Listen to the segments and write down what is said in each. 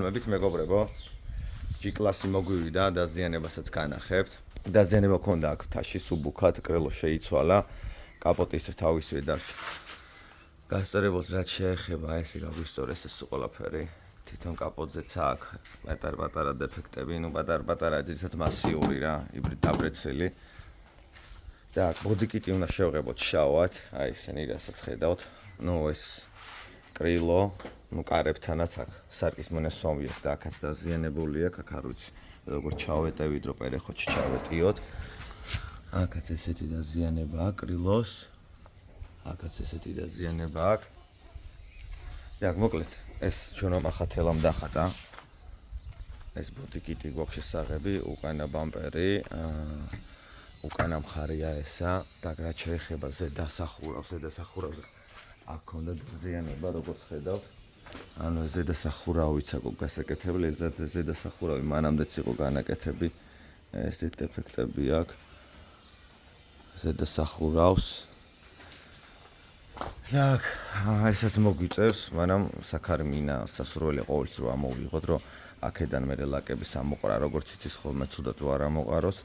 მოგესალმებით მეგობრებო. G-კლასი მოგვივიდა, დაზიანებასაც განახებთ. დაზიანება ქონდა აქ თაში სუბუქად, კრილო შეიცვალა, კაპოტის თავისვე დარჩა. გასწორებულს რაც შეეხება, ესე გაგვისწორეს ეს ყველაფერი. თვითონ კაპოტზეც აქ პატარ-პატარა დეფექტები, პატარ-პატარა ძირითადად მასიური რა, დაბრეცილი. და ბოდიკიტი უნდა შევღებოთ შავად, აი ესენი რასაც ხედავთ. ეს კრილო, კარებთანაც აქ სარკის მონესვამი აქვს და აქაც დაზიანებულია, აქ არ ვიცი, როგორ ჩავეტევით, რომ პერეხოჩი ჩავეტიოთ. აქაც ესეთი დაზიანება აქვს კრილოს. აქაც ესეთი დაზიანება აქვს. და მოკლედ, ეს ჩვენ ახათელამ დახატა. ეს ბოდიკიტი გვაქვს შესაღები, უკანა ბამპერი, უკანა მხარეა ესა და რაც შეეხება ზედასახურავს, აქ ქონდა დაზიანება, როგორც ხედავთ. ანუ ეს ზედასახურავიც აქვს გასაკეთებელი, ეს ზედასახურავი მანამდეც იყო განაკეთები, ეს დეფექტები აქვს. ზედასახურავს. და ესაც მოგვიწევს, მაგრამ საქარმინა სასურველი ყოველთვის რომ ამოვიღოთ, რომ აქედან მე ლაკების ამოყრა, როგორც იცის ხოლმე ცუდად თუ არ ამოყაროს,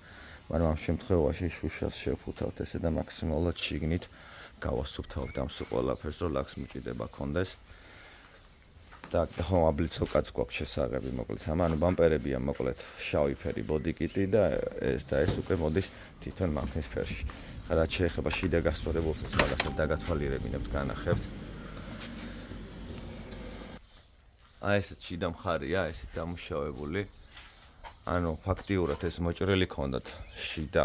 მაგრამ ამ შემთხვევაში შუშას შევფუთავთ ესე და მაქსიმალურად შიგნით გავასუფთავებთ ამ სულ ყველაფერს, რომ ლაკს მიჭიდება კონდეს. და ხო აბლიცოკაც გვაქვს შესაღები, მოკლედ ანუ ბამპერებია მოკლედ შავი ფერი ბოდიკიტი და ეს უკვე მოდის თვითონ მაქნის ფერში. რაც შეეხება შიდა გასწორებულსაც მაგასაც დაგათვალიერებინებთ, განახებთ. აი ესეთ შიდა მხარეა, ესეთ დამუშავებული. ანუ ფაქტიურად ეს მოჭრილი ქონდათ შიდა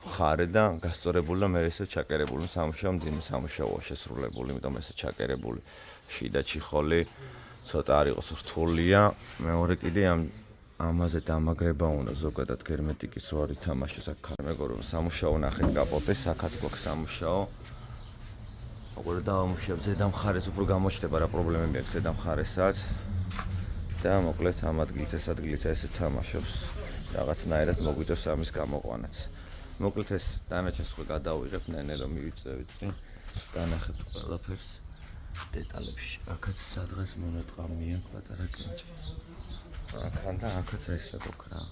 მხარე და გასწორებული და მე ესე ჩაკერებული, სამუშაო მძიმე სამუშაოა შესრულებული, იმიტომ ესე ჩაკერებული. შიდა ჩიხოლი ცოტა არ იყოს რთულია. მეორე კიდე ამაზე დამაგრება უნდა ზოგადად გერმეტიკის რო არ ითამაშოს აქ მეგობრებო, სამუშაო ნახეთ კაპოტის, აქაც გვაქვს სამუშაო. როგორ დავამუშავებ ზედა მხარეს, უფრო გამოჩნდება რა პრობლემები აქვს ზედა მხარესაც. და მოკლედ ამ ადგილს ეს ესე თამაშობს. რაღაცნაირად მოგვიწევს ამის გამოყვანაც. მოკლედ ეს დანარჩენს უკვე გადავიღებ, ნენე რომ მივიწევით წინ. განახებთ ყველაფერს. დეტალებში. აქაც სადღაც მონატყამია პატარა კენჭი. აქან და აქაც ესე გქ რა.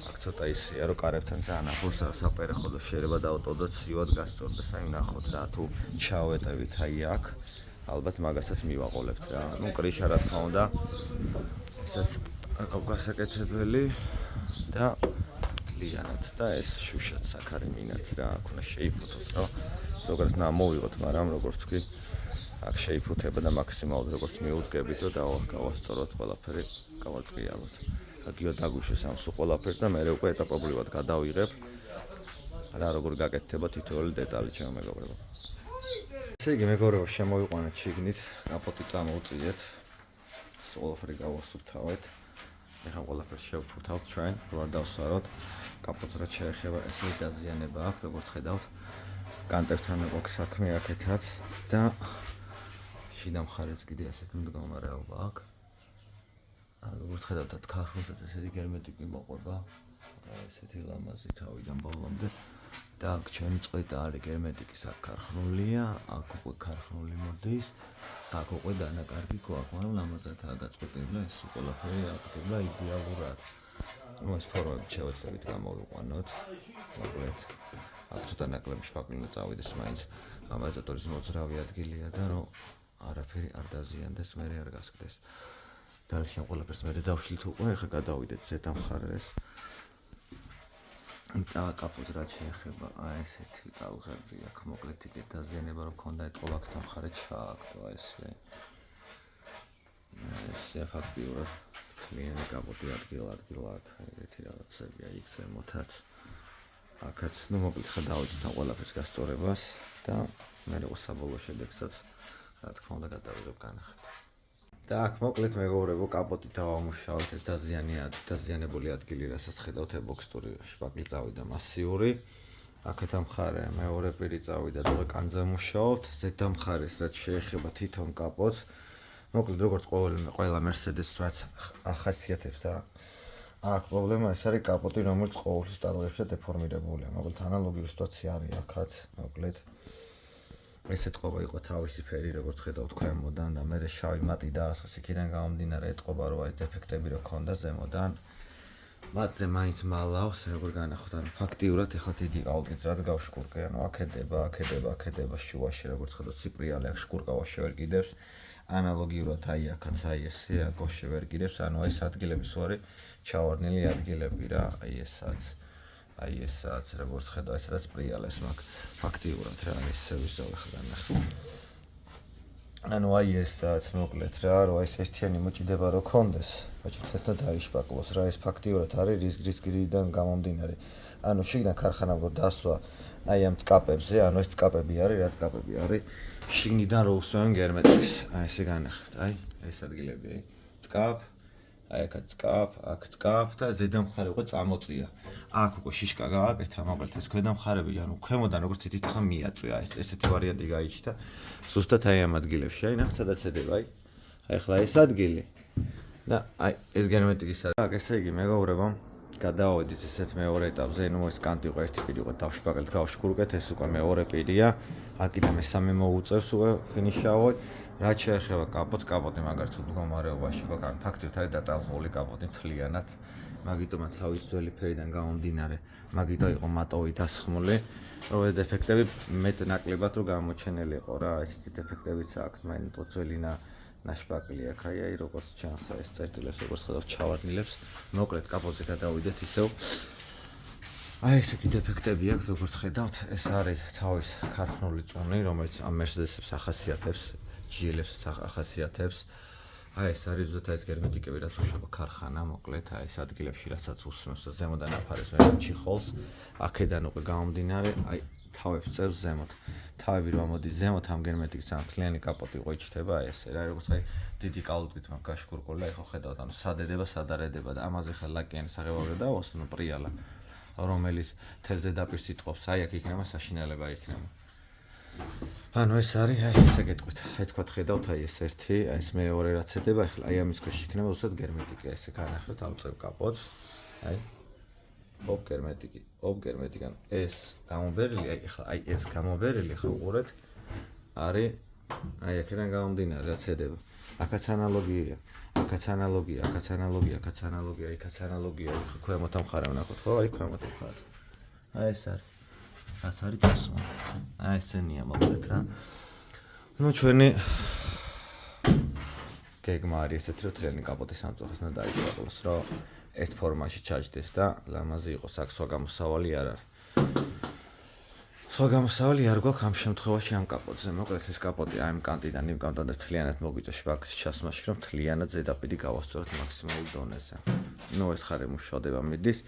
აქ ცოტა ისეა რომ კარებთან ძალიან ახლოს საპერეხო და შეიძლება დავტოვდოთ სივად გასწორდეს. აი ნახოთ რა თუ ჩავეტევით აი აქ. ალბათ მაგასაც მივაყოლებთ რა. კრიშა რა თქმა უნდა. ესაც აქვს გასაკეთებელი და ლიანად და ეს შუშაც საქარმინაც რა. აქ უნდა შეიფუთოს რა. ზოგადად მოვიღოთ, მაგრამ როგორც თქვი აქ შეიფუთება და მაქსიმალურად როგორც მიუდგებით და გავასწოროთ ყველაფერი, გავაწყიალოთ. აგიო დაგუშვეს ამ სულ ყველაფერს და მე უკვე ეტაპობრივად გადავიღებ რა როგორ გაკეთდება თითოეული დეტალი ჩემო მეგობრებო. ესე იგი მეგობრებო, შემოვიყვანეთ შიგნით, კაპოტი წამოვწიეთ. სულ ყველაფერი გავასუფთავეთ. ეხლა ყველაფერს შევფუთავთ ჩვენ, რო არ დავსვაროთ. კაპოტს რაც შეეხება ესე დაზიანება აქვს, როგორც ხედავთ. კანტებთან აქვს საქმე აქეთაც და შიდა მხარეც კიდე ასეთ მდგომარეობა აქვს. როგორც ხედავთ, ქარხნულსაც ესეთი გერმეტიკი მოყვება. ესეთი ლამაზი თავიდან ბოლომდე. და აქ ჩვენი წყვეტა არის გერმეტიკის აქ ქარხნულია, აქ უკვე ქარხნული მოდის. აქ უკვე დანაკარგი გვაქვს, მაგრამ ლამაზადაა გაწყვეტილი და ეს ყველაფერი აკეთება იდეალურად. ეს ფორმები შევეცდებით გამოვიყვანოთ. მოკლედ აქ ცოტა ნაკლები შფაფი უნდა წავიდეს მაინც. ამაზატორის მოძრავი ადგილია და რომ არაფერი არ დაზიანდეს, მე არ გასკდეს. დალშენ ყველაფერს მე დავშლით უკვე, ეხლა გადავიდეთ ზედა მხარეს. და კაპოტს რაც შეეხება, აი ესეთი კალღები აქ მოკლედ იქეთ დაზიანება რო ქონდა ეთყობა აქ მხარე ჩააგდო ესე. ესე ფაქტიურად კლიენტი კაპოტი ადგილად ეგეთი რაღაცებია იქ ზემოთაც. აქაც მოკლედ ხა დავიწყეთ ამ ყველაფერს გასწორებას და მე რო საბოლოო შედეგსაც რა თქმა უნდა გადავიღებ განახეთ. და აქ მოკლედ მეგობრებო, კაპოტი დავამუშავეთ, ეს დაზიანებული ადგილი, რასაც ხედავთ, ებოქსტური შპაგლი წავიდა მასიური. აქეთ მხარე მეორე პირი წავიდა და კანზე მუშაობთ. ზედა მხარეს რაც შეეხება თვითონ კაპოტს, მოკლედ როგორც ყველა Mercedes რაც ახასიათებს და აქ პრობლემა ეს არის კაპოტი, რომელიც ყოველთვის ტალღებში დეფორმირებულია. მოკლედ ანალოგიური სიტუაცია არის აქაც, მოკლედ ეს ეთყობა იყო თავისი ფერი, როგორც ხედავთ ქვემოდან და მე შავი მატი დაასხეს იქიდან გამომდინარე ეთყობა რომ ეს დეფექტები რო ქონდა ზემოდან. მათზე მაინც მალავს, როგორ განახოთ, ანუ ფაქტიურად ეხლა დიდი ყავდით, რაც გავშკურკე, ანუ აქედება შუაში, როგორც ხედავთ, სიპრიალე აქ შკურკავას შევერ კიდევს. ანალოგიურად აი აქაც აი ესე აქ შევერ კიდევს, ანუ ეს ადგილები სვარი ჩავარდნილი ადგილები რა, აი ესაც როგორც ხედავ, ეს რაც პრიალეს მაქვს ფაქტიურად რა, ესე ვისწავლე ხან ახლა. ანუ აი ესაც მოკლედ რა, რომ ეს ერთიანი მოჭიდება რო კონდეს, ბაჭეთთან და დაიშპაკლოს რა, ეს ფაქტიურად არის რისკიდან გამომდინარე. ანუ შიგნით ქარხანა რო დასვა აი ამ წკაპებზე, ანუ ეს წკაპები არის, რა წკაპები არის, შიგნიდან რო უსვენ გერმეტიკს, აი ესე განახებთ, აი ეს ადგილები, აი წკაპ, აი აქ წკაპ და ზედა მხარე უკვე წამოწია. აქ უკვე შიშკა გააკეთა, მოკლედ ეს ქვედა მხარები, ანუ ქვემოდან როგორც თითქოს მიაწვია, ესეთი ვარიანტი გაიჩნდა. ზუსტად აი ამ ადგილებში, აი ნახეთ სადაც ედება, აი ახლა ეს ადგილი და აი ეს გერმეტიკის აქ ესე იგი მეგობრებო, გადავედით ესეთ მეორე ეტაპზე, ნუ ეს კანტი უკვე ერთი პირი უკვე დავშპაგელთ, გავშკურკეთ, ეს უკვე მეორე პირია. აქედან მესამე მოუწევს უკვე ფინიშავოთ. რაც შეეხება კაპოტი მაგარც მდგომარეობაში, ფაქტობრივად არის დატალღული კაპოტი მთლიანად. მაგიტომაც თავის ძველი ფერიდან გამომდინარე, მაგიტო იყო მატოვი დასხმული, რომ ეს დეფექტები მეტ ნაკლებად რო გამოჩენილიყო რა, ესეთი დეფექტებიც აქვს, მაინც ძველი ნაშპაკლი აქ აი როგორც ჩანს ეს წერტილებს როგორც ხედავთ ჩავარდნილებს, მოკლედ კაპოტზე გადავიდეთ ისევ. აი ესეთი დეფექტები აქვს, როგორც ხედავთ, ეს არის თავის ქარხნული წუნი, რომელიც ამ Mercedes-ებს ახასიათებს, GL-ებს ახასიათებს. აი ეს არის ზუსტად ეს გერმეტიკები, რაც უშვება ქარხანა, მოკლედ აი ეს ადგილებში, რასაც უსმევს და ზემოდან აფარებს მე ჩიხოლს, აქედან უკვე გამომდინარე, აი თავებს წევს ზემოთ. თავები რომ ამოდის ზემოთ, ამ გერმეტიკის ამ მთლიანი კაპოტი უკვე იჩნდება, აი ესე რა, როგორც აი დიდი კალუტკით მაგ გაშკურკული და ეხლა ხედავთ, ანუ სადედება, სადარედება და ამაზე ხა ლაკიანი საღებავი დავოს, ნუ პრიალა, რომელიც თელზე დაპირს იტყობს, აი აქ იქნება საშინელება იქნება. ანუ ეს არის, აი ესე გეტყვით. აი თქვა ხედავთ, აი ეს ერთი, აი ეს მეორე რაც ედება, ახლა აი ამის ქვეშ იქნება უბრალოდ გერმეტიკა, ესე განახოთ, ავწევ კაპოტს. აი ოპ გერმეტიკან ეს გამომბერილი, აი ახლა აი ეს გამომბერილი ხა უყურეთ, არის აი აქედან გამომდინარე, რაც ედება. აქაც ანალოგია, აქაც ანალოგია, იქ ქვემოთ ამხარე ვნახოთ, ხო? აი ქვემოთ ამხარე. აი ეს არის. რაც არის წასვლა. აი ესენია მოკლედ რა. ნუ ჩვენი გეგმა არის ესეთი, რომ თლიანი კაპოტი სამწუხაროდ უნდა დაიშალოს, რომ ერთ ფორმაში ჩაჯდეს და ლამაზი იყოს, აქ სხვა გამოსავალი არ არის. სხვა გამოსავალი არ გვაქვს ამ შემთხვევაში ამ კაპოტზე. მოკლედ ეს კაპოტი აი ამ კანტიდან იმ კანტამდე თლიანად მოგვიწევს შპაგის ჩასმაში, რომ თლიანად ზედაპირი გავასწოროთ მაქსიმალურ დონეზე. ნუ ეს ხარე მუშავდება მიდის.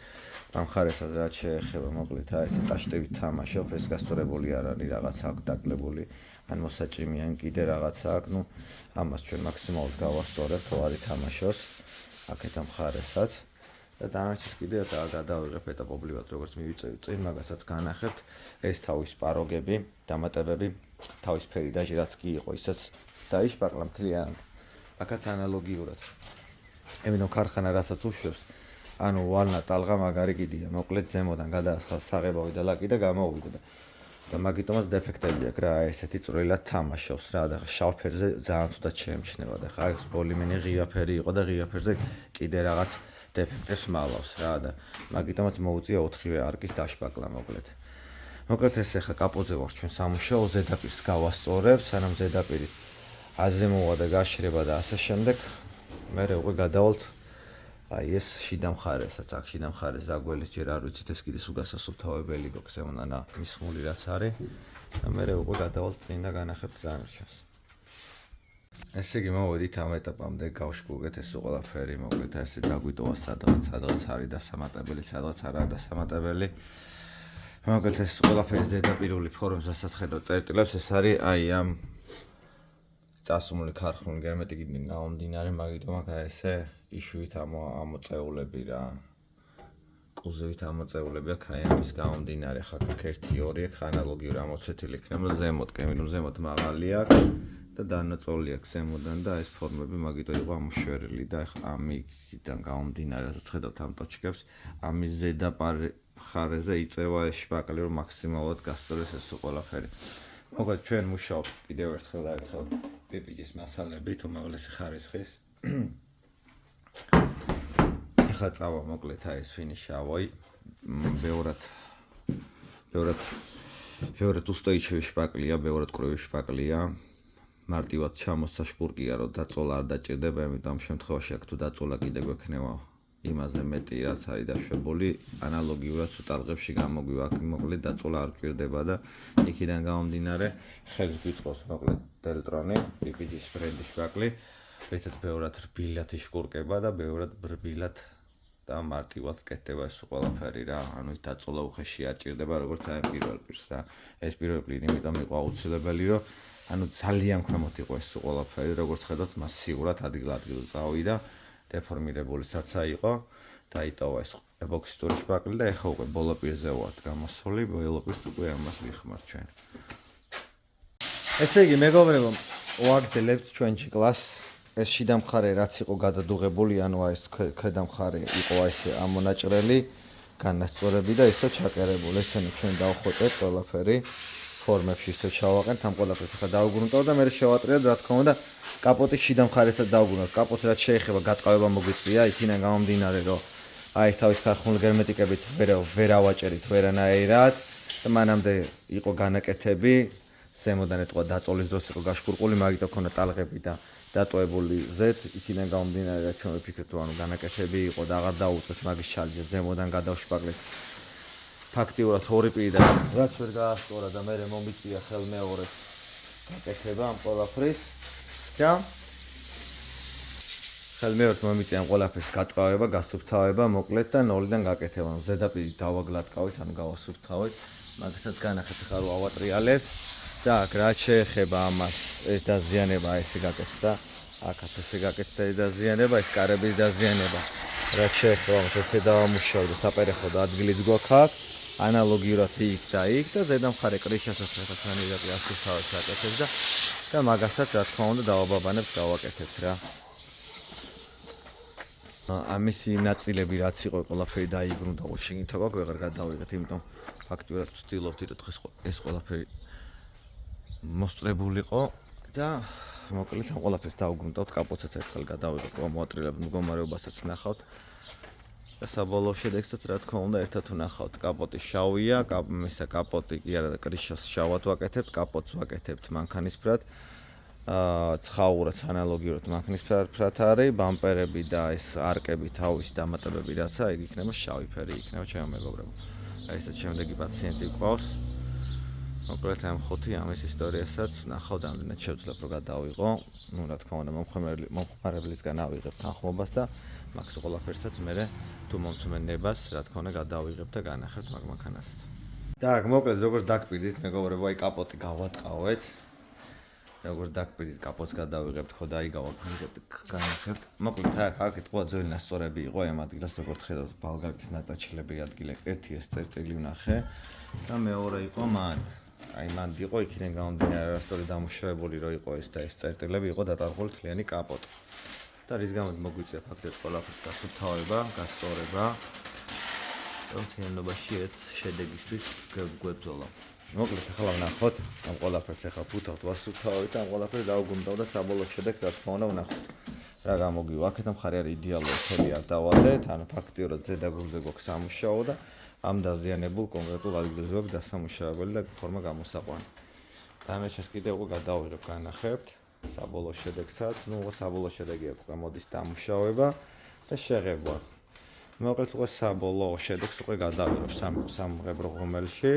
ამ ხარესაც რაც შეეხება, მოკლედ აი ეს ტაშტევით თამაშობ, ეს გასწორებული არ არის, რაღაცა აქვს დაკლებული, ან მოსაჭიმი, ან კიდე რაღაცა აქვს, ნუ ამას ჩვენ მაქსიმალურად გავასწორებთ, რომ არ ითამაშოს აქეთ ამ ხარესაც. და დანარჩენს კიდე გადავიღებ ეტაპობრივად, როგორც მივიწევით წინ, მაგასაც განახებთ, ეს თავის პაროგები, დამატებები, თავის ფერი დაჟე რაც კი იყო, ისაც დაიშპაკლა მთლიანად. აქაც ანალოგიურად. ემინო ქარხანა რასაც უშვებს, ანუ ვალნა ტალღა მაგარი კიდია, მოკლედ ზემოდან გადაასხა საღებავი და ლაკი და გამოუვიდა. და მაგიტომაც დეფექტები აქვს რა, ესეთი წვრილად თამაშობს რა და შავ ფერზე ძალიან ცუდად შეემჩნევა და ხა ეს პოლიმენი ღია ფერი იყო და ღია ფერზე კიდე რაღაც დეფექტებს მალავს რა და მაგიტომაც მოუწია 4-ვე არკის დაშპაკლა მოკლედ. მოკლედ ეს ახლა კაპოტზე ვარ ჩვენ სამუშაო, ზედაპირს გავასწორებთ, სანამ ზედაპირი აზემოვა და გაშრება და ასე შემდეგ. მე უკვე გადავალთ აი ეს შიდა მხარესაც, აქ შიდა მხარეს რა გველის ჯერ არ ვიცით, ეს კიდე სულ გასასუფთავებელი გვაქვს ემონა მისხმული რაც არის და მე უკვე გადავალთ წინ და განახებთ დანარჩენს. ესე იგი მოვედით ამ ეტაპამდე, გავშკურგეთ ეს ყველაფერი, მოკლედ ესე დაგვიტოვა სადღაც არის დასამატებელი, სადღაც არაა დასამატებელი. მოკლედ ეს ყველაფერი ზედაპირული ფორმის რასაც ხედავთ წერტილებს, ეს არის აი ამ წასული ქარხნული გერმეტიკიდან გამომდინარე, მაგიტომ აქ ესე იშვით ამოწეულები რა. კუზივით ამოწეულები აქ აი ამის გამომდინარე, ხა აქ 1-2 აქ ანალოგიური ამოცვეთილი იქნება ზემოთ, კემილում ზემოთ მაღალი აქვს და დანაწოლი აქვს ზემოდან და ეს ფორმები მაგიტო იყო ამოშვერილი და ახლა ამიდან გამომდინარე, რასაც ხედავთ ამ ტოჩკებს, ამის ზედა მხარეზე იწევა ეს შპაკალი, რომ მაქსიმალურად გასწორდეს ეს ყველაფერი. მოკლედ ჩვენ მუშაობთ კიდევ ერთხელ პიპიჯის მასალებით უმაღლესი ხარისხის. ეხლა წავა მოკლედ აი ეს ფინიშავი. ბევრად უსტოიჩევი შპაკლია, ბევრად კრივი შპაკლია. მარტივად ჩამოსა შპურკია, რომ დაწოლა არ დაჭირდება, ამიტომ ამ შემთხვევაში აქ თუ დაწოლა კიდე გვექნება იმაზე მეტი რაც არის დაშვებული, ანალოგიურად თუ ტალღებში გამოგვივა, აქ მოკლედ დაწოლა არ გვჭირდება და იქიდან გამომდინარე ხელს გვიწყობს მოკლედ დელტრონი, პიპიჯის ბრენდის შპაკლი, რითაც ბევრად რბილად იშკურკება და ბევრად ბრბილად და მარტივად კეთდება ეს ყველაფერი რა, ანუ დაწოლა უხეში არ ჭირდება როგორც აი პირველ პირს რა. ეს პირველ პირი იმიტომ იყო აუცილებელი, რომ ანუ ძალიან ქვემოთ იყო ეს ყველაფერი, როგორც ხედავთ, მასიურად ადგილ-ადგილ წავიდა, დეფორმირებული საცა იყო, დაიტოვა ეს ებოქსიტური შპაკლი და ეხლა უკვე ბოლო პირზე ვართ გამოსული, ბოლო პირს უკვე ამას ვიხმართ ჩვენ. ესე იგი, მეგობრებო, ვაგრძელებთ ჩვენში კლასს. ეს შიდა მხარე რაც იყო გადადუღებული, ანუ აი ეს ქვედა მხარე იყო აი ეს ამონაჭრელი, განასწორები და ისე ჩაკერებული. ესენი ჩვენ დავხოტეთ ყველაფერი. ფორმებში ისე ჩავაყენთ ამ ყველაფერს ახლა დავუგრუნტავ და მე შევატრიალებ რა თქმა უნდა კაპოტის შიდა მხარესაც დავუგრუნავ. კაპოტს რაც შეეხება გატყავება მოგვიწია, იქიდან გამომდინარე რომ აი ეს თავის ქარხნული გერმეტიკებით ვერ ავაჭერით ვერანაირად და მანამდე იყო განაკეთები, ზემოდან ეთყვა დაწოლის დროს იყო გაშკურყული, მაგით აქ ქონდა ტალღები და დატოებული ზეთ, იქიდან გამომდინარე რაც ჩვენ ვიფიქრეთ, ანუ განაკეთები იყო და აღარ დაუწეს მაგის ჩალჯა ზემოდან გადავშპაკლეთ. ფაქტიურად ორი პირიდან რაც ვერ გაასწორა და მე მომიწია ხელმეორეს გაკეთება ამ ყველაფრის და ხელმეორეს მომიწია ამ ყველაფრის გატყავება, გასუფთავება, მოკლედ და ნოლიდან გაკეთება. ზედაპირი დავაგლატკავით, ანუ გავასუფთავეთ, მაგასაც განახეთ ხარ ავატრიალებ და აქ რაც შეეხება ამას ეს დაზიანება ესე გაკეთდა, აქაც ესე გაკეთდა ეს დაზიანება, ეს კარების დაზიანება. რაც შეეხება ამას ესე დავამუშავე და საპერეხო ადგილიც გვაქვს აქ. ანალოგიურად იქ და იქ და ზედა მხარე კრიშასაც ხანირაკი ასუსთავებს აკეთებს და მაგასაც რა თქმა უნდა დავაბაბანებს გავაკეთებთ რა. ამისი ნაწილები რაც იყო ყველაფერი დაიბრუნდა შიგნით აქ ვეღარ გადავიღეთ, იმიტომ ფაქტიურად ვცდილობთ რომ დღეს ეს ყველაფერი მოსწრებულიყო და მოკლედ ამ ყველაფერს დავუგრუნტავთ, კაპოტსაც ერთხელ გადავიღეთ, მოატრიალებთ მდგომარეობასაც ნახავთ. და საბოლოო შედეგსაც რა თქმა უნდა ერთად ვნახავთ. კაპოტი შავია, კაპოტი კი არა და კრიშას შავად ვაკეთებთ, კაპოტს ვაკეთებთ მანქანისფრად. ცხაურაც ანალოგიურად მანქანისფრად არის, ბამპერები და ეს არკები, თავის დამატებები რაცა, ეგ იქნება შავი ფერი იქნება ჩემო მეგობრებო. აი ესეც შემდეგი პაციენტი გვყავს. მოკლედ ამ ხუთი ამის ისტორიასაც ვნახავთ, ამდენად შევძლებ რომ გადავიღო. ნუ რა თქმა უნდა მომხმარებლისგან ავიღებ თანხმობას და მაგს ყველაფერსაც მე თუ მომწმენებას რა თქმა უნდა გადავიღებ და განახებთ მაგ მანქანასაც. Так, მოკლედ როგორც დაგპირდით მეგობრებო, აი კაპოტი გავატყავეთ. როგორც დაგპირდით კაპოტს გადავიღებთ, ხო და აი განახებთ. მოკლედ აქ ეთყვა ძველი ნასწორები იყო ამ ადგილას, როგორც ხედავთ, ბალგაკის ნატაჩილები ადგილე. ერთი ეს წერტილი ვნახე და მეორე იყო მან. აი მან იყო იქიდან გამომდინარე არასწორი დამუშავებული რო იყო ეს და ეს წერტილები იყო დატარღული თლიანი კაპოტი. და რის გამოც მოგვიწია ფაქტობრივად ყველაფერს გასუფთავება, გასწორება. მთლიანობაში ერთ შედეგისთვის გვებრძოლა. მოკლედ ახლა ვნახოთ ამ ყველაფერს ახლა ფუთავთ ვასუფთავებით, ამ ყველაფერს დავუგრუნტავ და საბოლოო შედეგს რა თქმა უნდა ვნახოთ. რა გამოგვივა, აქეთან მხარე არის იდეალური თები არ დავადეთ, ანუ ფაქტიურად ზედა გულზე გვაქვს სამუშაო და ამ დაზიანებულ კონკრეტულ ადგილზე გვაქვს დასამუშავებელი და ფორმა გამოსაყვანი. დანარჩენს კიდევ უკვე გადავიღებ, განახებთ. საბოლოო შედეგსაც, საბოლოო შედეგი აქვს, გამოდის დამუშავება და შეღებვა. მოკლედ უკვე საბოლოო შედეგს უკვე გადავიღებ სამღებრო ღუმელში.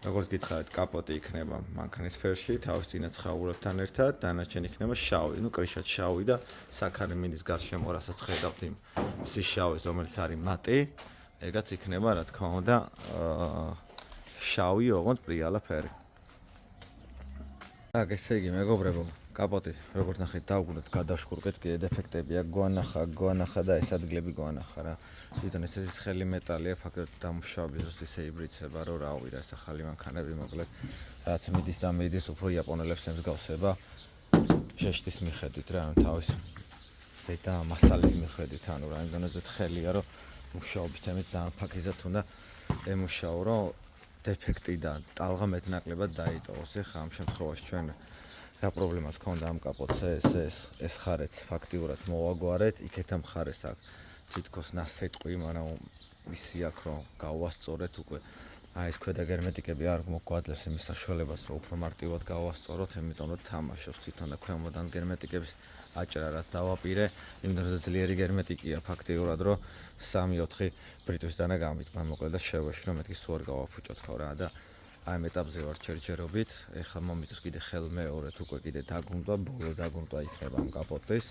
როგორც გითხარით, კაპოტი იქნება მანქანისფერში, თავის წინა ცხაურებთან ერთად, დანარჩენი იქნება შავი, კრიშად შავი და საქარი მინის გარშემო, რასაც ხედავთ იმ სიშავეს, რომელიც არის მატი, ეგაც იქნება, რა თქმა უნდა, შავი, ოღონდ პრიალა ფერი. Так, ესე იგი, მეგობრებო, კაპოტი, როგორც ნახეთ, დავუგრუნდეთ, გადავშკურკეთ, კიდე დეფექტები აქ გვანახა და ეს ადგილები გვანახა რა. თვითონ ესეთი ცხელი მეტალია, ფაქტობრივად დამუშავების დროს ისე იბრიცება, რომ რავი რა, ეს ახალი მანქანები მოკლედ, რაც მიდის და მიდის, უფრო იაპონელებს ემსგავსება შეშტის მიხედვით რა, ანუ თავის ზედა მასალის მიხედვით, ანუ რამდენადაც ცხელია, რომ მუშაობის თემით ძალიან ფაქიზად უნდა ემუშაო, რომ დეფექტი და ტალღა მეტნაკლებად დაიტოვოს. ეხლა ამ შემთხვევაში ჩვენ რა პრობლემაც ქონდა ამ კაპოტზე, ეს ხარეც ფაქტიურად მოვაგვარეთ, იქეთა მხარეს აქ თითქოს ნასეტყვი, მაგრამ ისი აქ რომ გავასწორეთ უკვე. აი ეს ქვედა გერმეტიკები არ მოგვაძლევს იმის საშუალებას, რომ უფრო მარტივად გავასწოროთ, იმიტომ რომ თამაშობს თვითონ და ქვემოდან გერმეტიკების აჭრა რაც დავაპირე, იმიტომ რომ ძლიერი გერმეტიკია ფაქტიურად, რომ 3-4 ბრიტვის დანა გამიტყვა მოკლედ და შევეში რომ მეთქი სულ არ გავაფუჭოთ ხო რა და აი ამ ეტაპზე ვარ ჯერჯერობით. ეხლა მომიწევს კიდე ხელმეორედ უკვე კიდე დაგუნდა, ბოლო დაგუნდა იქნება ამ კაპოტის.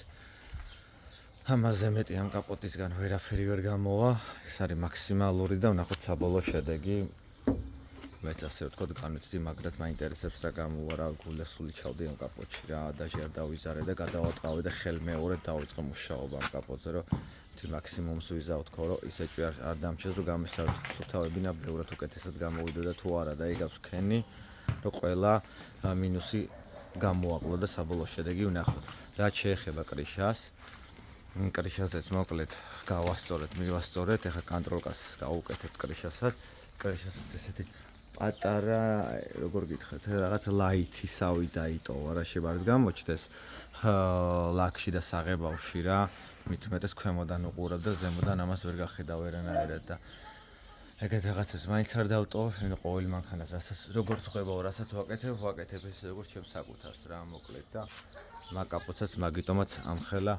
ამაზე მეტი ამ კაპოტისგან ვერაფერი ვერ გამოვა. ეს არის მაქსიმალური და ვნახოთ საბოლოო შედეგი. მეც ასე ვთქვათ განვიცდი, მაგრამ მაინტერესებს რა გამოვა, რა გულესული ჩავდი ამ კაპოტში რა, ადაჟი არ დავიზარე და გადავატყავე და ხელმეორედ დავიწყე მუშაობა ამ კაპოტზე, რომ თი მაქსიმუმს ვიზავთ ხო, რომ ისე ჭი არ დამჩეს, რომ გამესწავლოთ სუთავებინა ბევრად უკეთესად გამოვიდა და თუ არა და იგავს ვქენი, რომ ყველა მინუსი გამოაკლო და საბოლოო შედეგი ვნახოთ. რაც შეეხება კრიშას, კრიშაზეც მოკლედ გავასწორეთ, მივასწორეთ, ეხლა კონტროლკას გავუკეთებთ კრიშასაც. კრიშასაც ესეთი პატარა, როგორ გითხრათ, რაღაც ლაითისავი დაიტოვა რა შევარდ გამოჩდეს ლაქში და საღებავში რა. მით უმეტეს ქვემოდან უყურებ და ზემოდან ამას ვერ გახედავ ვერანაირად და ეგეთ რაღაცებს მაინც არ დავტოვებ, იმიტომ ყოველ მანქანას რასაც როგორც ხვებავ, რასაც ვაკეთებ ეს როგორც ჩემს საკუთარს რა მოკლედ და მაკაპოცაც მაგიტომაც ამხელა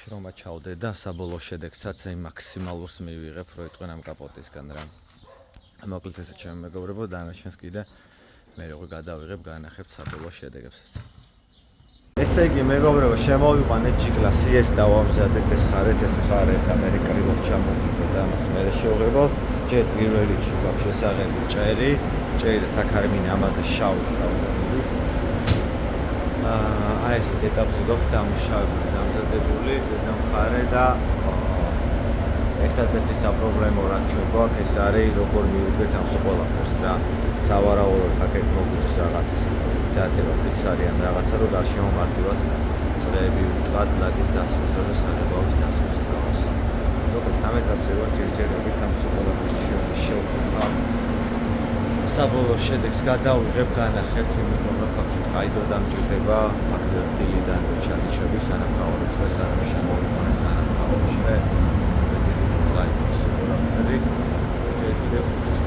შრომა ჩავდე და საბოლოო შედეგსაც მაქსიმალურს მივიღებ რო იტყვენ ამ კაპოტისგან რა. მოკლედ ესე ჩემი მეგობრებო, დანარჩენს კიდე მე როგორ გადავიღებ, განახებ საბოლოო შედეგებსაც. ესე იგი მეგობრებო, შემოვიყვანეთ G-კლასი, ეს დავამზადეთ ეს ხარეთ და მე კრილოს ჩამოვიდე და ამას მე შევღებავ. ჯერ პირველ რიგში გვაქვს შესაძლებელი ჭერი და საქარმინი ამაზე შავი ის. აი ეს ეტაპზე გვაქვს დამუშავებული, დამზადებული ზედა მხარე და ერთადერთი საპრობლემო რაც ჩვენ გვაქვს, ეს არის როგორ მივუდგეთ ამ ყველაფერს რა. სავარაუდოდ აქეთ მოგვიწევს რაღაცის დადება პიცარიან რაღაცა, რომ არ შემომარტივად წრეები უტყად ლაგის დასმოსდა და საღებავის დასმოსდას. როგორც ამ ეტაპზე ვარ ჯერჯერობით ამ ყველაფერს შევხვდა. საბოლოო შედეგს გადავიღებ, განახებთ, იმიტომ რომ ფაქტობრივად კაიდო დამჭირდება, ფაქტობრივად დილიდან ჩაიჩები, სანამ გავარიცხეს, სანამ შემოვიყვანეს, სანამ გავუშე.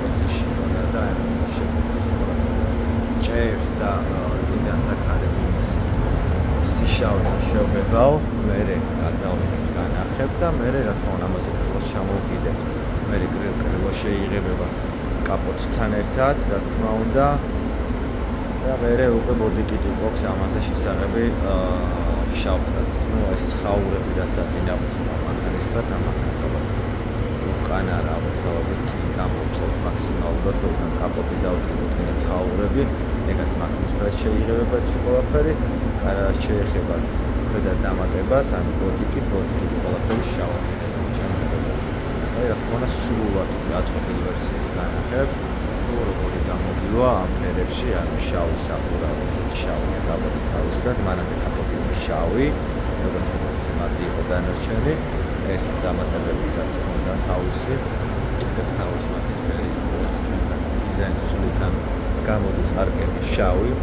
პროცესში და ამის შეფასება ჭერს და წინდან საქარმინის სიშავს შევღებავ, მე გადავიდეთ განახებ და მე რა თქმა უნდა ამაზე კრილოს ჩამოვიდეთ. მე კრილო შეიღებება კაპოტთან ერთად, რა თქმა უნდა და მე უკვე ბოდიკიტი გვაქვს ამაზე შესაძლებელი შავად. ნუ ეს ცხაურები რაც აწინაურებს მანქანისგან ამ მანქანას უკან არა ალბათ წინ გამოვწოთ მაქსიმალურად რომ კაპოტი დავკიდოთ წინა ცხაურები ეგათ მანქანისგან შეიღებება ეს ყველაფერი კარას შეეხება ქვედა დამატებას ან ბოდიკით ყველაფერი შავად აი რა თქმა უნდა სულად დაწყობილი ვერსიის განახებ თუ როგორი გამოდივა ამ ფერებში ან შავი საფურავი ესეთ შავი კაპოტი თავისგან მანამდე კაპოტი შავი როგორც ეს მარტი იყო დანარჩენი ეს დამატებები რაც ჰქონდა თავისი ეს თავის მაგისფერი ჩვენ დიზაინის სულითან გამოდის არკები შავი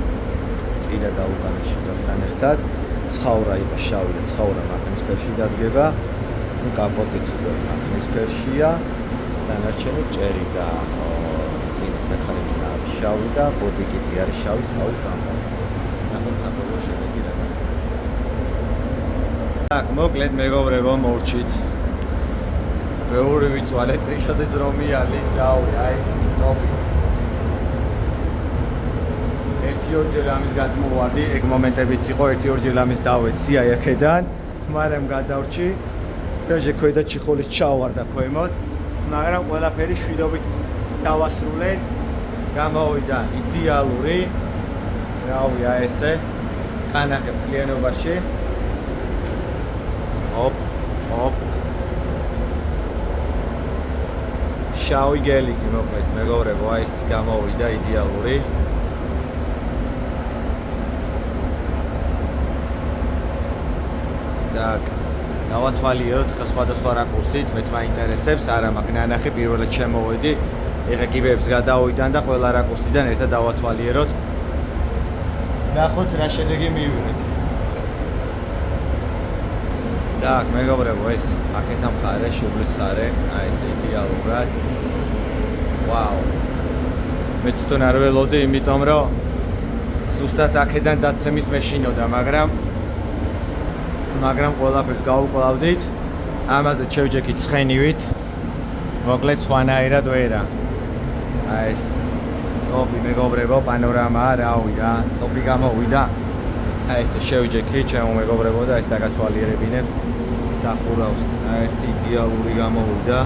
წინა და უკანა შიდაგთან ერთად ცხაურა იყო შავი და ცხაურა მაგისფერში დადგება ნუ კაპოტიც უკვე მაგისფერშია დანარჩენი ჭერი და წინა საქარმინა არის შავი და ბოდიკიტი არის შავი თავის გამო ნახოთ საბოლოო შედეგი რა так, მოკლედ მეგობრებო, მოვჩით. ბევრი ვიწვალეთ ტრიშაზე ძრომიალი, რავი, აი, ტოპი. ერთი-ორჯერ ამის გადმოვადი, ეგ მომენტებიც იყო, ერთი-ორჯერ ამის დავეცი აი აქედან, მაგრამ გადავრჩი. დაჟე ქვედა ჩიხოლის ჩავარდა ქვემოთ, მაგრამ ყველაფერი შვიდობით დავასრულეთ. გამოვიდა იდეალური. რავი, აი ესე. განახებ კლიანობაში. Hop. შავი გელიკი მოკლედ მეგობრებო, აი ეს გამოვიდა იდეალური. так, დავათვალიეროთ სხვადასხვა რაკურსით, მეც მაინტერესებს, არა მაგ ნანახი პირველად შემოვედი ეხა კიბეებს გადავიდან და ყველა რაკურსიდან ერთად დავათვალიეროთ. ნახოთ რა შედეგი მივიღეთ. Так, მეგობრებო, ეს აქეთა მხარე, შუბლის მხარე, აი ეს იდეალურად. ვაუ. მე თვითონ არ ველოდი, იმიტომ რომ ზუსტად აქედან დაცემის მეშინოდა, მაგრამ ყველაფერს გავუკლავდით. ამაზე შევჯექით ცხენივით. მოკლედ სხვანაირად ვერა. აი ეს ტოპი მეგობრებო, პანორამაა, რავი რა, ტოპი გამოვიდა. აი ეს შევჯექით, ჩემო მეგობრებო და ეს დაგათვალიერებინებთ სახურავს. აი ეს იდეალური გამოვიდა.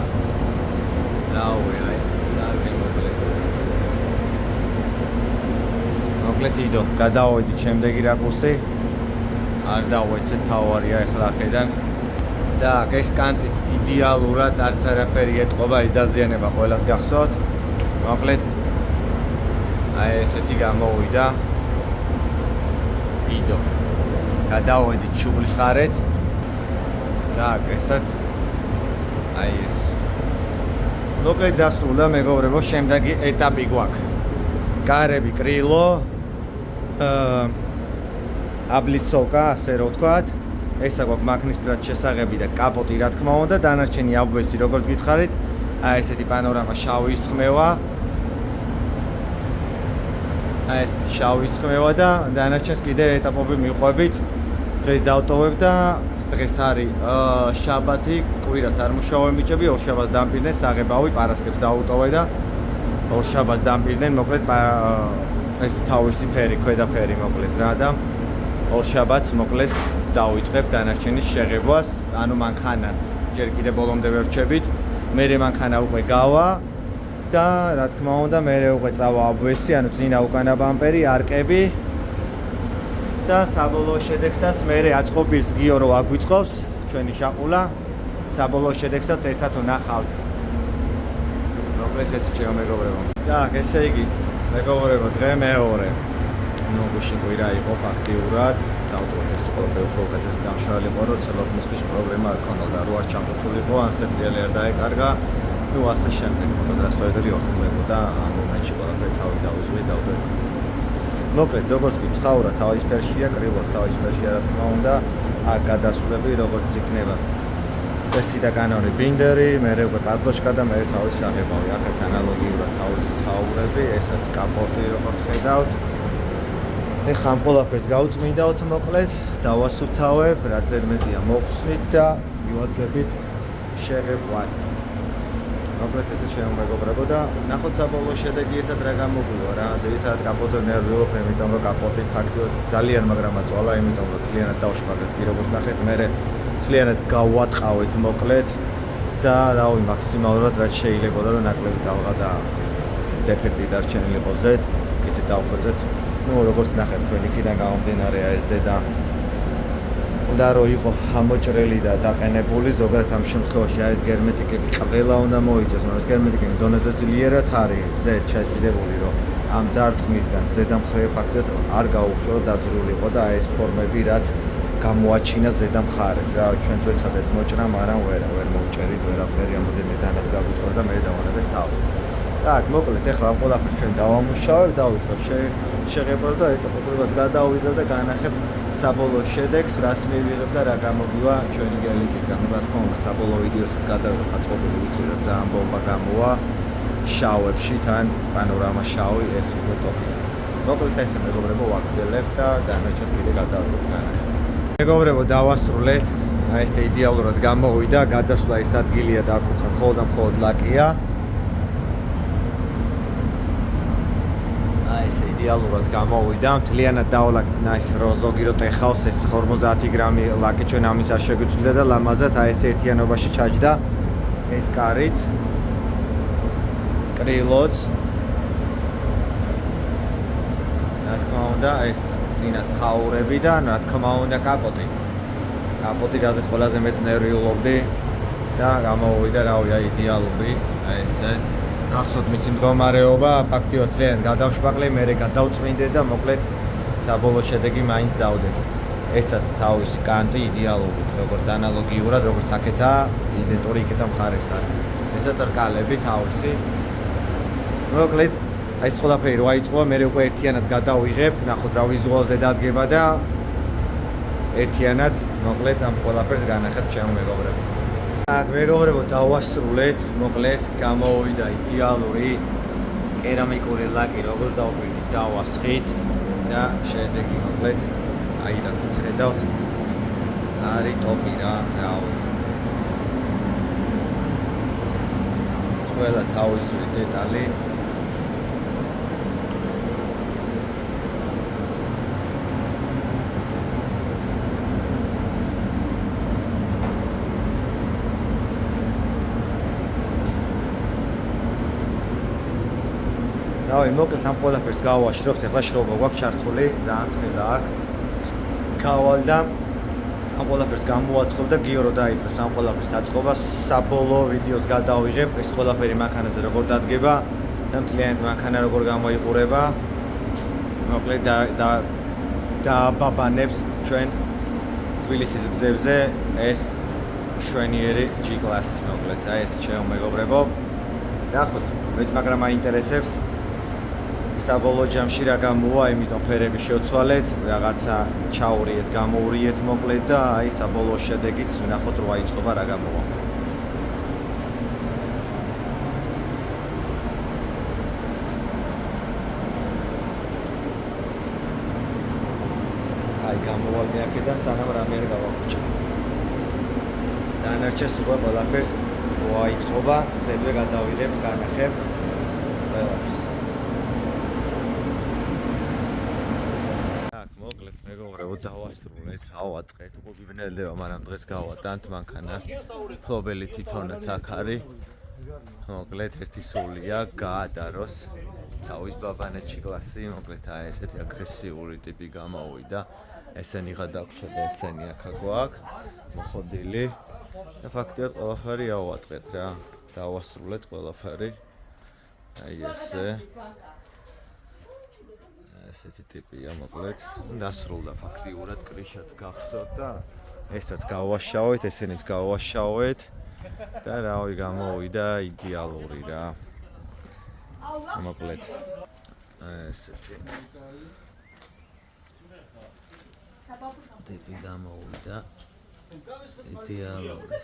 რავი, აი სარკე მოკლედ. მოკლედ იდო, გადავიდით შემდეგი რაკურსი. არ დავეცეთ თავარია ეხლა აქედან. და ეს კანტიც იდეალურად არც არაფერი ეტყობა, ის დაზიანება ყველას გახსოვთ. მოკლედ აი ესეთი გამოვიდა. იდო. გადავედით შუბლის ხარეც. და ესაც აი ეს. მოკლედ დასრულდა მეგობრებო, შემდეგი ეტაპი გვაქვს. კარები კრილო. აბლიცოვკა, ასე რომ ვთქვათ. ესა გვაქვს მაქნისფრად შესაღები და კაპოტი, რა თქმა უნდა, დანარჩენი აბვესი, როგორც გითხარით. აი ესეთი პანორამა შავი ისხმევა. აი ეს შავი ისხმევა და დანარჩენს კიდე ეტაპები მივყვებით. დღეს დავტოვებ და დღეს არის შაბათი, კვირას არ მუშაობენ ბიჭები, ორშაბათს დამპირდნენ, საღებავი პარასკევს დაუტოვე და ორშაბათს დამპირდნენ, მოკლედ ეს თავისი ფერი, ქვედა ფერი მოკლედ რა და ორშაბათს მოკლედ დავიწყებ დანარჩენის შეღებვას, ანუ მანქანას ჯერ კიდე ბოლომდე ვერ რჩებით, მერე მანქანა უკვე გავა და რა თქმა უნდა მერე უკვე წავა აბვესი, ანუ წინა უკანა ბამპერი, არკები და საბოლოო შედეგსაც მერე აწყობილს გიო რო აგვიწყობს ჩვენი შაყულა, საბოლოო შედეგსაც ერთად ვნახავთ. მოკლედ ესე ჩემო მეგობრებო. Так, ესე იგი მეგობრებო, დღე მეორე. ნუ გუშინ კვირა იყო ფაქტიურად, დავტოვეთ ეს ყველაფერი უფრო უკეთესი დამშრალიყო, როცა ლოგმისკის პრობლემა ჰქონდა, რო არ ჩახუთულიყო, ან სეპრიალი არ დაეკარგა. ნუ ასე შემდეგ, მოკლედ რასტოედელი ორთქლებოდა, ამ მომენტში ყველაფერი თავი დავიზვე, დავდოთ. მოკლედ, როგორც კი ცხაურა თავისფერშია, კრილოს თავისფერშია, რა თქმა უნდა, აქ გადასვლები როგორც იქნება. წესი და კანონი ბინდერი, მერე უკვე პადლოჩკა და მერე თავის აღებავი. აქაც ანალოგიურად თავის ცხაურები, ესაც კაპოტი როგორც ხედავთ. ეხლა ამ ყველაფერს გავწმინდავთ მოკლედ, დავასუფთავებ, რაც ზედმეტია მოხსნით და მივადგებით შეღებვას. მოკლედ ესე ჩემო მეგობრებო და ნახოთ საბოლოო შედეგი ერთად რა გამოგვივა რა. ძირითადად კაპოტზე ნერვიულობ, იმიტომ რომ კაპოტი ფაქტიურად ძალიან მაგრამა წვალა, იმიტომ რომ თლიანად დავშმაგეთ კი როგორც ნახეთ, მერე თლიანად გავატყავეთ მოკლედ და რავი მაქსიმალურად რაც შეიძლებოდა რომ ნაკლები დავღა და დეფექტი დარჩენილიყო ზედ, ისე დავხოწეთ. ნუ როგორც ნახეთ თქვენ იქიდან გამომდინარეა ეს ზედა უნდა რომ იყო ამოჭრელი და დაყენებული, ზოგადად ამ შემთხვევაში ეს გერმეტიკები ყველა უნდა მოიწეს, მაგრამ ეს გერმეტიკები დონეზე ძლიერად არის ზედ ჩაჭიდებული, რომ ამ დარტყმისგან ზედა მხარე ფაქტად არ გაუხსო, დაძრულიყო და ეს ფორმები რაც გამოაჩინა ზედა მხარეს. რა ჩვენ ვეცადეთ მოჭრა, მაგრამ ვერ მოვჭერით ვერაფერი, ამოდენე დანაც გაგვიტყვა და მე დავანებეთ თავი. Так, მოკლედ ეხლა ამ ყველაფერს ჩვენ დავამუშავებ, დავიწყებ შეღებვა და ეტაპობრივად გადავიდე და განახებ საბოლოო შედეგს, რას მივიღებ და რა გამოგვივა ჩვენი გელიკისგან. რა თქმა უნდა, საბოლოო ვიდეოსაც გადააწყობილი ვიცი, რომ ძალიან ბომბა გამოვა შავებში, თან პანორამა შავი, ეს უკვე ტოპია. მოკლედ ესე მეგობრებო, ვაგრძელებ და დანარჩენს კიდე გადავიდეთ განახებ. მეგობრებო, დავასრულეთ. აი ეს იდეალურად გამოვიდა, გადასვლა ის ადგილია და აქ უკან მხოლოდ ლაკია. იდეალურად გამოვიდა, მთლიანად დაოლაკნა ეს ზოგი რო ტეხავს, ეს 50 გრამი ლაკი ჩვენ ამის არ შეგვიძლია და ლამაზად აი ეს ერთიანობაში ჩაჯდა ეს კარიც, კრილოც. რა თქმა უნდა, ეს წინა ცხაურები და რა თქმა უნდა კაპოტი. კაპოტი რაზეც ყველაზე მეც ნერვიულობდი და გამოვიდა, რავი, აი იდეალური, აი ესე. გახსოვთ მისი მდგომარეობა, ფაქტიურად ძალიან გადავშპაყლე, მერე გადავწმინდე და მოკლედ საბოლოო შედეგი მაინც დავდეთ. ესაც თავისი კანტი იდეალურად, როგორც ანალოგიურად, როგორც აქეთა იდენტური იქეთა მხარეს არის. ესაც რკალები თავისი მოკლედ აი ეს ყველაფერი რო აიწყო, მე უკვე ერთიანად გადავიღებ, ნახოთ რა ვიზუალზე დადგება და ერთიანად მოკლედ ამ ყველაფერს განახეთ ჩემო მეგობრებო. აქ მეგობრებო დავასრულეთ, მოკლედ გამოვიდა იდეალური კერამიკული ლაკი, როგორც დავგვირდით, დავასხით და შედეგი მოკლედ აი რასაც ხედავთ არის ტოპი რა, რავი. ყველა თავისივე დეტალი რავი, მოკლედ ამ ყველაფერს გავაშვებთ, ახლა შროობა გვაქვს ჩართული, ძალიან ცხელა აქ. გავალ და ამ ყველაფერს გამოვაწყობ და გიო რო დაიწყებს ამ ყველაფერს აწყობა, საბოლოო ვიდეოს გადავიღებ, ეს ყველაფერი მანქანაზე როგორ დადგება და მთლიანად მანქანა როგორ გამოიყურება. მოკლედ დააბაბანებს ჩვენ თბილისის გზებზე ეს მშვენიერი G-Class, მოკლედ აი ეს ჩემო მეგობრებო. ნახოთ, მეც მაგრამ აინტერესებს საბოლოო ჯამში რა გამოვა, იმიტომ ფერები შევცვალეთ, რაღაცა ჩაურიეთ, გამოურიეთ მოკლედ და აი საბოლოო შედეგიც ვნახოთ რა იწყება, რა გამოვა. აი გამოვალ მე აქედან სანამ რამე არ გავაკუჭა. დანარჩენს უკვე ყველაფერს რა იწყობა, ზედვე გადავიღებ, განახებ ყველაფერს. მოკლედ მეგობრებო დავასრულეთ, ავაწყეთ, უგიბნელდება, მაგრამ დღეს გავატანთ მანქანას. ფლობელი თვითონაც აქ არის. მოკლედ ერთი სულია გაატაროს თავის ბაბანა G-Class-ი, მოკლედ აი ესეთი აგრესიული ტიპი გამოვიდა. ესენი გადაგვრჩა და ესენი აქ გვაქვს. მოხდილი და ფაქტიურად ყველაფერი ავაწყეთ რა. დავასრულეთ ყველაფერი. აი ესე ესეთი ტიპია მოკლედ. დასრულდა ფაქტიურად კრიშაც გახსოვთ და ესაც გავაშავეთ, ესენიც გავაშავეთ და რავი გამოვიდა იდეალური რა. მოკლედ ესეთი ტიპი გამოვიდა იდეალური.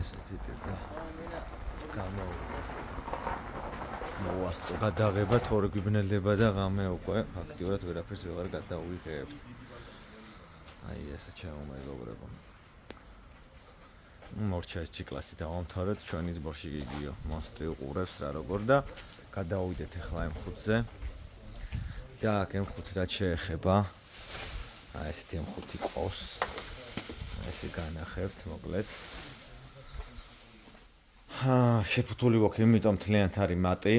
ესეთი ტიპი გამოვიდა. მოვასწრო გადაღება, თორე გვიბნელდება და ღამე უკვე ფაქტიურად ვერაფერს ვეღარ გადავიღებთ. აი ესე ჩემო მეგობრებო. მორჩა ეს G-Class-ი დავამთავრეთ, ჩვენი ზბორში გიგიო მონსტრი უყურებს რა როგორ და გადავიდეთ ახლა M5-ზე. და აქ M5 რაც შეეხება აი ესეთი M5 ყავს. ესე განახებთ მოკლედ. შეფუთული გვაქვს, იმიტომ მთლიანად არის მატი.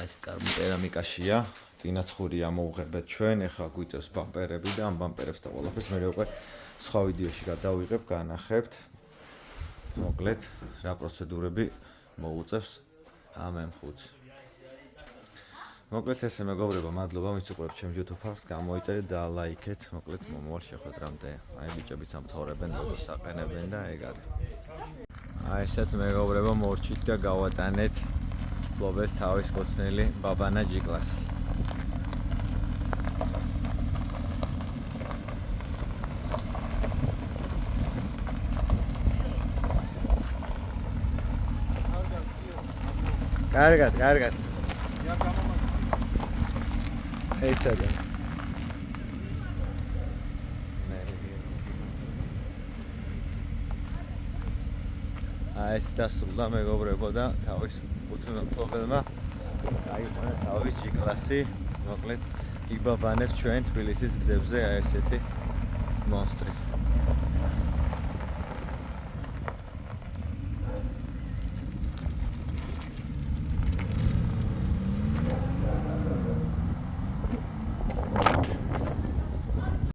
ეს კერამიკაშია, წინაცხვირია მოუღებეთ ჩვენ, ეხლა გვიწევს ბამპერები და ამ ბამპერებს და ყველაფერს მე უკვე სხვა ვიდეოში გადავიღებ, განახებთ. მოკლედ, რა პროცედურები მოუწევს ამ M5-ს. მოკლედ ესე მეგობრებო, მადლობა ვინც უყურებთ ჩემს YouTube ხარს, გამოიწერეთ და ლაიქეთ, მოკლედ მომავალ შეხვედრამდე. აი ბიჭებიც ამთავრებენ, ლოგოს აყენებენ და ეგ არის. აი ესეც მეგობრებო მორჩით და გავატანეთ ფლობეს თავის კოცნილი ბაბანა G-Class. კარგად. ეცადა. ეს დასრულდა მეგობრებო და თავის ფლობელმა აიყვანა თავის G-Class-ი, მოკლედ იბაბანებს ჩვენ თბილისის გზებზე აი ესეთი მონსტრი.